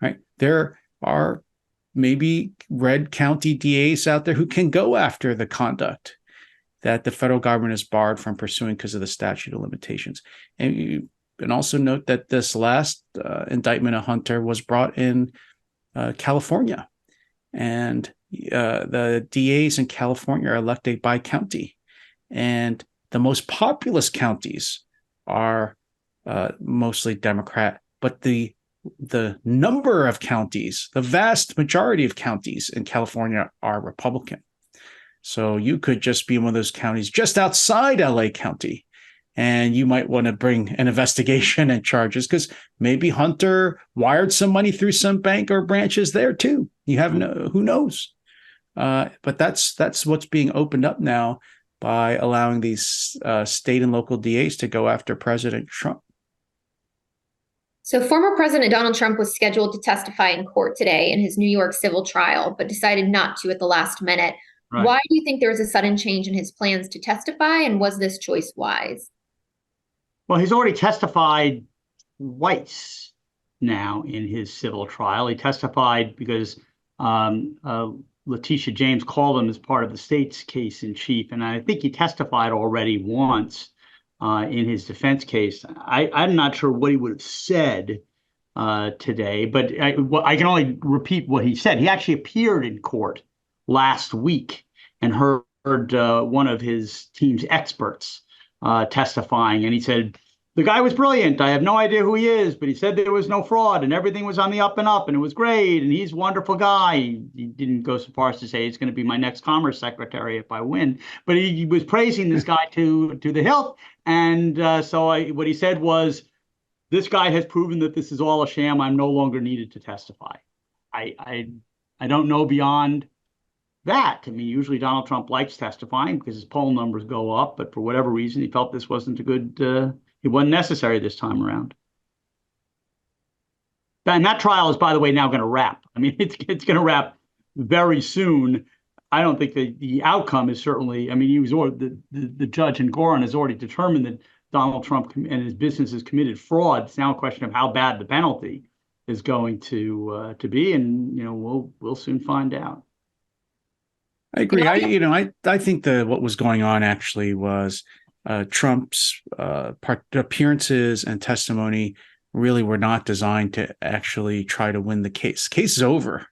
right? There are maybe red county DAs out there who can go after the conduct that the federal government is barred from pursuing because of the statute of limitations. And you can also note that this last indictment of Hunter was brought in California, and the DAs in California are elected by county. And the most populous counties are mostly Democrat, but the number of counties, the vast majority of counties in California are Republican. So you could just be in one of those counties just outside LA County, and you might want to bring an investigation and charges because maybe Hunter wired some money through some bank or branches there too. You have who knows? But that's what's being opened up now by allowing these state and local DAs to go after President Trump. So former President Donald Trump was scheduled to testify in court today in his New York civil trial, but decided not to at the last minute. Right. Why do you think there was a sudden change in his plans to testify, and was this choice wise? Well, he's already testified twice now in his civil trial. He testified because Letitia James called him as part of the state's case in chief. And I think he testified already once in his defense case. I'm not sure what he would have said today, but I can only repeat what he said. He actually appeared in court last week and heard one of his team's experts testifying. And he said, the guy was brilliant. I have no idea who he is, but he said there was no fraud and everything was on the up and up and it was great. And he's a wonderful guy. He didn't go so far as to say he's going to be my next Commerce Secretary if I win, but he was praising this guy to the hilt. And what he said was, this guy has proven that this is all a sham. I'm no longer needed to testify. I don't know beyond that. I mean, usually Donald Trump likes testifying because his poll numbers go up, but for whatever reason, he felt this wasn't it wasn't necessary this time around. And that trial is, by the way, now going to wrap. I mean, it's going to wrap very soon. I don't think the outcome is certainly, I mean, the judge in Goron has already determined that Donald Trump and his business has committed fraud. It's now a question of how bad the penalty is going to be, and we'll soon find out. I agree. I think that what was going on actually was Trump's appearances and testimony really were not designed to actually try to win the case. The case is over.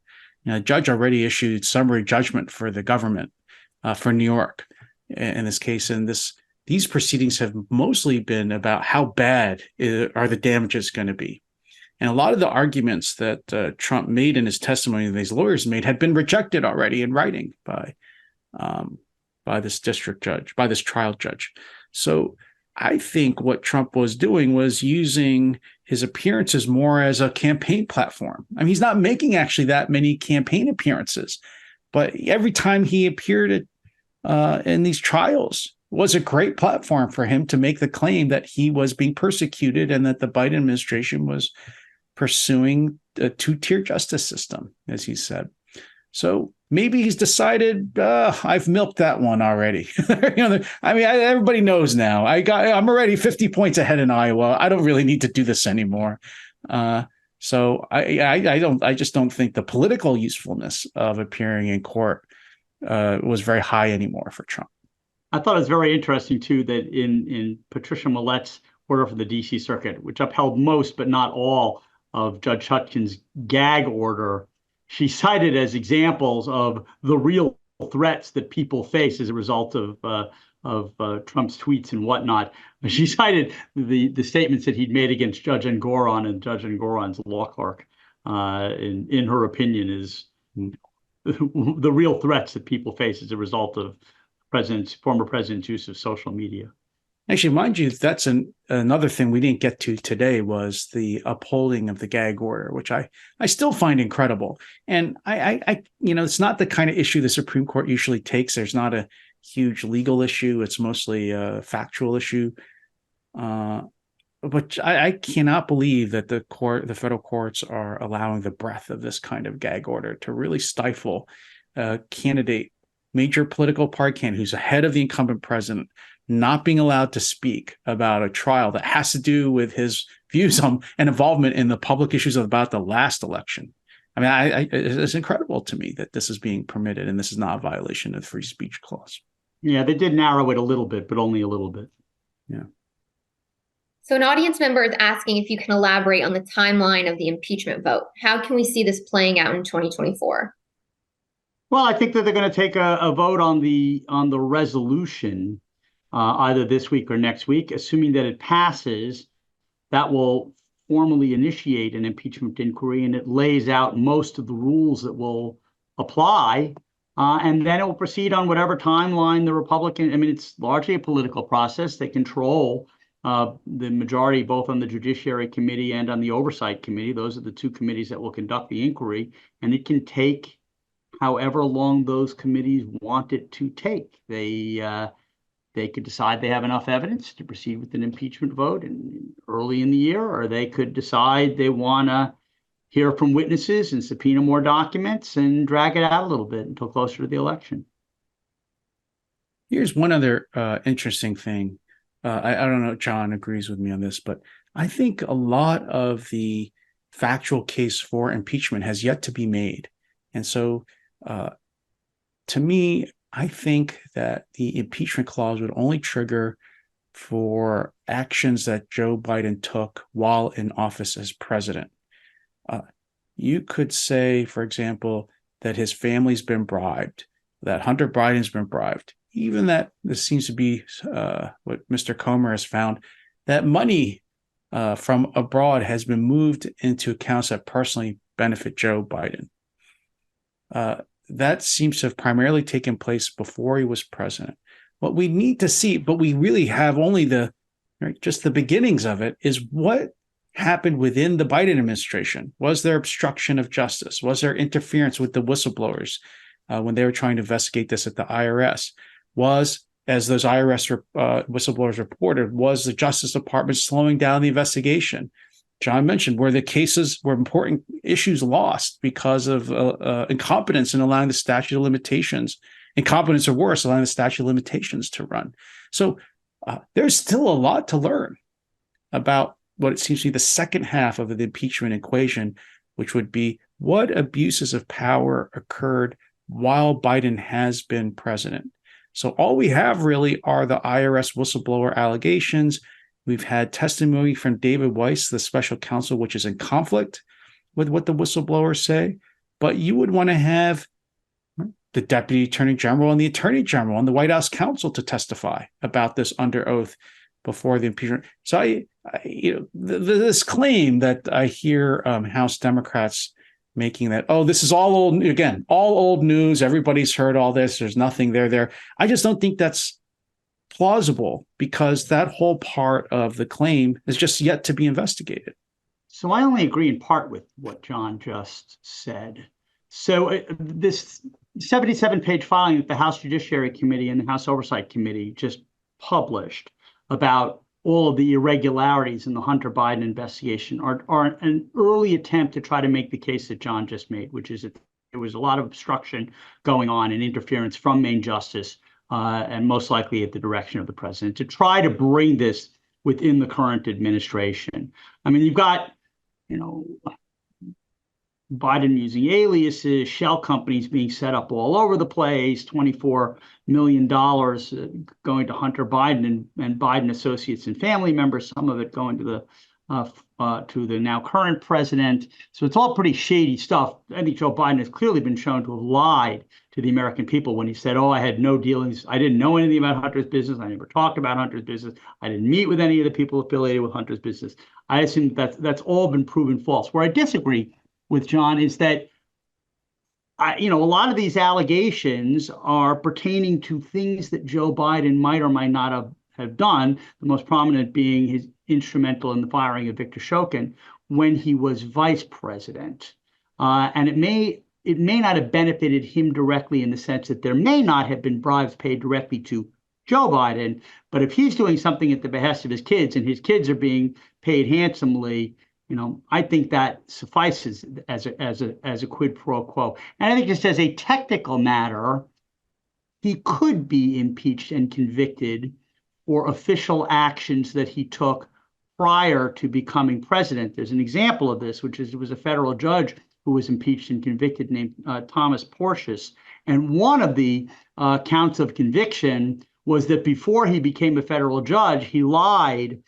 The judge already issued summary judgment for the government for New York in this case, and these proceedings have mostly been about how bad are the damages going to be. And a lot of the arguments that Trump made in his testimony that his lawyers made had been rejected already in writing by this district judge, by this trial judge. So I think what Trump was doing was using his appearances more as a campaign platform. I mean, he's not making actually that many campaign appearances, but every time he appeared in these trials was a great platform for him to make the claim that he was being persecuted and that the Biden administration was pursuing a two-tier justice system, as he said. So maybe he's decided, I've milked that one already. Everybody knows now. I'm already 50 points ahead in Iowa. I don't really need to do this anymore. So I just don't think the political usefulness of appearing in court was very high anymore for Trump. I thought it was very interesting too that in Patricia Millett's order for the D.C. Circuit, which upheld most but not all of Judge Hutchins' gag order, she cited as examples of the real threats that people face as a result of Trump's tweets and whatnot. She cited the statements that he'd made against Judge Engoron and Judge Engoron's law clerk. In her opinion, is the real threats that people face as a result of former president's use of social media. Actually, mind you, that's another thing we didn't get to today was the upholding of the gag order, which I still find incredible. And I it's not the kind of issue the Supreme Court usually takes. There's not a huge legal issue. It's mostly a factual issue. But I cannot believe that the federal courts are allowing the breadth of this kind of gag order to really stifle a candidate, major political party candidate who's ahead of the incumbent president, not being allowed to speak about a trial that has to do with his views on and involvement in the public issues about the last election. I mean, it's incredible to me that this is being permitted, and this is not a violation of the free speech clause. Yeah, they did narrow it a little bit, but only a little bit. Yeah. So an audience member is asking if you can elaborate on the timeline of the impeachment vote. How can we see this playing out in 2024? Well, I think that they're going to take a vote on the resolution either this week or next week. Assuming that it passes, that will formally initiate an impeachment inquiry, and it lays out most of the rules that will apply. And then it will proceed on whatever timeline the Republican, I mean, it's largely a political process. They control the majority both on the Judiciary Committee and on the Oversight Committee. Those are the two committees that will conduct the inquiry, and it can take however long those committees want it to take. They could decide they have enough evidence to proceed with an impeachment vote early in the year, or they could decide they want to hear from witnesses and subpoena more documents and drag it out a little bit until closer to the election. Here's one other interesting thing. I don't know if John agrees with me on this, but I think a lot of the factual case for impeachment has yet to be made. And so to me, I think that the impeachment clause would only trigger for actions that Joe Biden took while in office as president. You could say, for example, that his family's been bribed, that Hunter Biden's been bribed, even that this seems to be what Mr. Comer has found, that money from abroad has been moved into accounts that personally benefit Joe Biden. That seems to have primarily taken place before he was president. What we need to see, but we really have only just the beginnings of it, is what happened within the Biden administration. Was there obstruction of justice? Was there interference with the whistleblowers? when they were trying to investigate this at the IRS was, as those IRS whistleblowers reported, was the Justice Department slowing down the investigation. John mentioned where the cases were important issues lost because of incompetence in allowing the statute of limitations, incompetence or worse, allowing the statute of limitations to run. So there's still a lot to learn about what it seems to be the second half of the impeachment equation, which would be what abuses of power occurred while Biden has been president. So all we have really are the IRS whistleblower allegations. We've had testimony from David Weiss, the special counsel, which is in conflict with what the whistleblowers say. But you would want to have the Deputy Attorney General and the Attorney General and the White House counsel to testify about this under oath before the impeachment. So this claim that I hear House Democrats making that, oh, this is all old, again, all old news. Everybody's heard all this. There's nothing there. I just don't think that's plausible because that whole part of the claim is just yet to be investigated. So I only agree in part with what John just said. So this 77-page filing that the House Judiciary Committee and the House Oversight Committee just published about all of the irregularities in the Hunter Biden investigation are an early attempt to try to make the case that John just made, which is that there was a lot of obstruction going on and interference from Main Justice, and most likely at the direction of the president, to try to bring this within the current administration. I mean, you've got, Biden using aliases, shell companies being set up all over the place, $24 million going to Hunter Biden and Biden associates and family members, some of it going to the now current president. So it's all pretty shady stuff. I think Joe Biden has clearly been shown to have lied to the American people when he said, oh, I had no dealings. I didn't know anything about Hunter's business. I never talked about Hunter's business. I didn't meet with any of the people affiliated with Hunter's business. I assume that's all been proven false. Where I disagree with John is that, a lot of these allegations are pertaining to things that Joe Biden might or might not have done, the most prominent being his instrumental in the firing of Victor Shokin when he was vice president. And it may not have benefited him directly in the sense that there may not have been bribes paid directly to Joe Biden, but if he's doing something at the behest of his kids and his kids are being paid handsomely, I think that suffices as a quid pro quo. And I think just as a technical matter, he could be impeached and convicted for official actions that he took prior to becoming president. There's an example of this, which is it was a federal judge who was impeached and convicted named Thomas Porcius. And one of the counts of conviction was that before he became a federal judge, he lied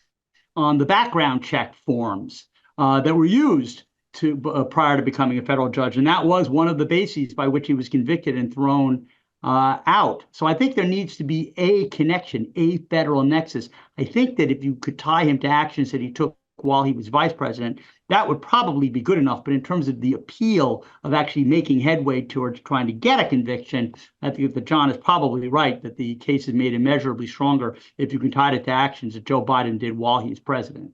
on the background check forms that were used to prior to becoming a federal judge. And that was one of the bases by which he was convicted and thrown out. So I think there needs to be a connection, a federal nexus. I think that if you could tie him to actions that he took while he was vice president, that would probably be good enough. But in terms of the appeal of actually making headway towards trying to get a conviction, I think that John is probably right that the case is made immeasurably stronger if you can tie it to actions that Joe Biden did while he was president.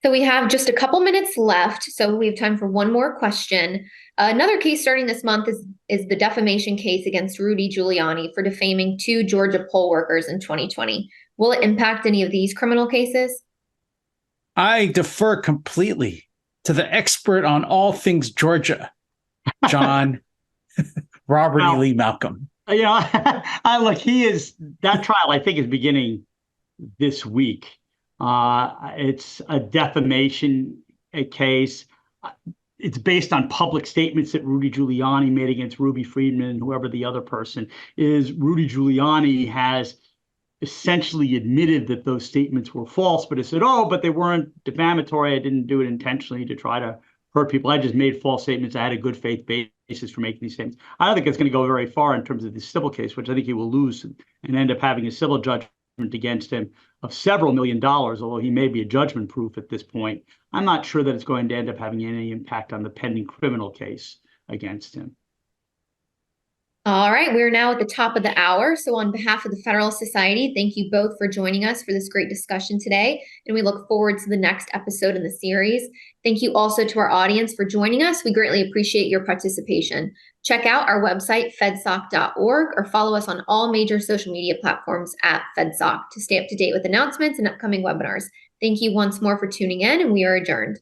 So we have just a couple minutes left, so we have time for one more question. Another case starting this month is the defamation case against Rudy Giuliani for defaming 2 Georgia poll workers in 2020. Will it impact any of these criminal cases? I defer completely to the expert on all things Georgia, John Robert E. Lee Malcolm. Look, that trial, I think, is beginning this week. It's a defamation case. It's based on public statements that Rudy Giuliani made against Ruby Friedman and whoever the other person is. Rudy Giuliani has essentially admitted that those statements were false, but he said, oh, but they weren't defamatory. I didn't do it intentionally to try to hurt people. I just made false statements. I had a good faith basis for making these statements. I don't think it's going to go very far in terms of the civil case, which I think he will lose and end up having a civil judgment against him of several $1 million, although he may be a judgment proof at this point. I'm not sure that it's going to end up having any impact on the pending criminal case against him. All right, we're now at the top of the hour. So on behalf of the Federalist Society, thank you both for joining us for this great discussion today. And we look forward to the next episode in the series. Thank you also to our audience for joining us. We greatly appreciate your participation. Check out our website, fedsoc.org, or follow us on all major social media platforms at FedSoc to stay up to date with announcements and upcoming webinars. Thank you once more for tuning in, and we are adjourned.